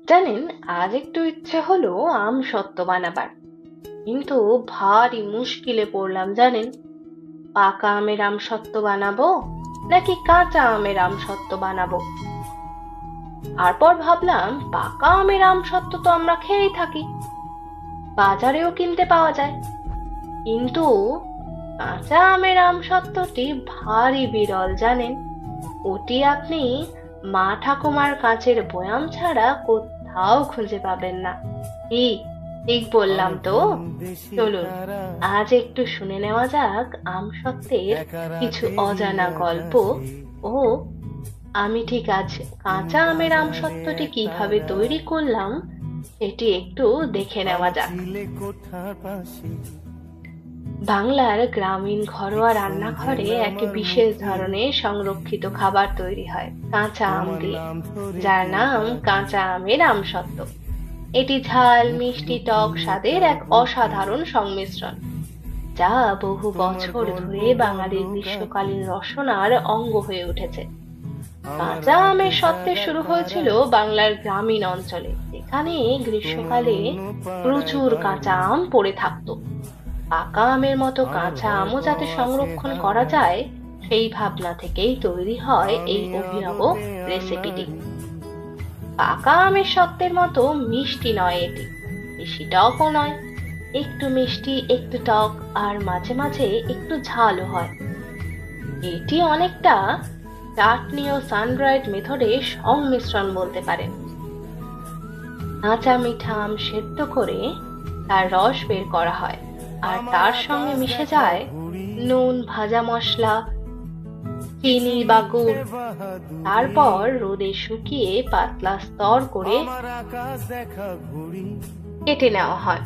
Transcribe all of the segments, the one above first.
জানেন, আজ একটু ইচ্ছে হলো আমসত্ত্ব বানাবার, কিন্তু ভারী মুশকিলে পড়লাম জানেন। পাকা আমের আমসত্ত্ব বানাবো নাকি কাঁচা আমের আমসত্ত্ব বানাবো? তারপর ভাবলাম, পাকা আমের আমসত্ত্ব তো আমরা খেয়েই থাকি, বাজারেও কিনতে পাওয়া যায়। কিন্তু কাঁচা আমের আমসত্ত্বটি ভারী বিরল জানেন। ওটি আপনি মা ঠাকুমার কাঁচের বয়াম ছাড়া কোথাও খুঁজে পাবেন না। কি ঠিক বললাম তো? চলুন আজ একটু শুনে নেওয়া যাক আমসত্ত্বের কিছু অজানা গল্প। ও আমি ঠিক আজ কাঁচা আমের আমসত্ত্বটি কিভাবে তৈরি করলাম সেটি একটু দেখে নেওয়া যাক। বাংলার গ্রামীণ ঘরোয়া রান্নাঘরে এক বিশেষ ধরনের সংরক্ষিত খাবার তৈরি হয় কাঁচা আম দিয়ে, যার নাম কাঁচা আমের আমসত্ত্ব। এটি ঝাল মিষ্টি টক স্বাদের এক অসাধারণ সংমিশ্রণ, যা বহু বছর ধরে বাঙালির গ্রীষ্মকালীন রসনার অঙ্গ হয়ে উঠেছে। কাঁচা আমের সত্ত্বে শুরু হয়েছিল বাংলার গ্রামীণ অঞ্চলে, যেখানে গ্রীষ্মকালে প্রচুর কাঁচা আম পড়ে থাকতো। পাকা আমের মতো কাঁচা আমও যাতে সংরক্ষণ করা যায়, সেই ভাবনা থেকেই তৈরি হয় এই অভিনব রেসিপিটি। পাকা আমের সত্ত্বের মতো মিষ্টি নয় এটি, বেশি টকও নয়। একটু মিষ্টি, একটু টক, আর মাঝে মাঝে একটু ঝালও হয়। এটি অনেকটা চাটনি ও সানড্রাইড মেথডে সংমিশ্রণ বলতে পারেন। কাঁচা মিঠা আম সেদ্ধ করে তার রস বের করা হয়, আর তার সঙ্গে মিশে যায় নুন, ভাজা মশলা, চিনি বা গুড়। তারপর রোদে শুকিয়ে পাতলা স্তর করে কেটে নেওয়া হয়।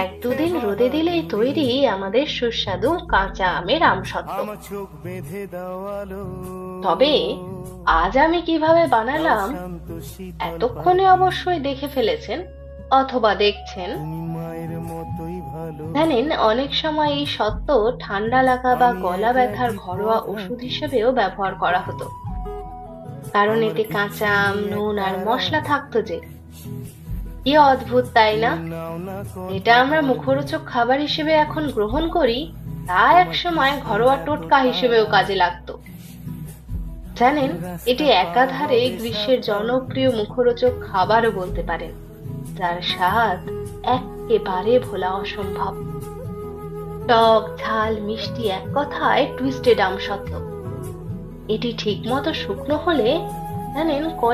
এক দুদিন রোদে দিলেই তৈরি আমাদের সুস্বাদু কাঁচা আমের আমসত্ত্ব। তবে আজ আমি কিভাবে বানালাম এতক্ষণে অবশ্যই দেখে ফেলেছেন অথবা দেখছেন। জানেন, অনেক সময় এই সত্ত্ব ঠান্ডা লাগা বা গলা ব্যথার ঘরোয়া ওষুধ হিসেবেও ব্যবহার করা হতো, কারণ এতে কাঁচা আম, নুন আর মশলা থাকতো। যে কি অদ্ভুত তাই না? এটা আমরা মুখরোচক খাবার হিসেবে এখন গ্রহণ করি, তা এক সময় ঘরোয়া টোটকা হিসেবেও কাজে লাগতো। জানেন, এটি একাধারে গ্রীষ্মের জনপ্রিয় মুখরোচক খাবারও বলতে পারেন, যার স্বাদ একেবারে ভোলা অসম্ভব। টক ঝাল মিষ্টি, এক কথায় টুইস্টেড আমসত্ত্ব। এটি ঠিক মতো শুকনো হলে জানেন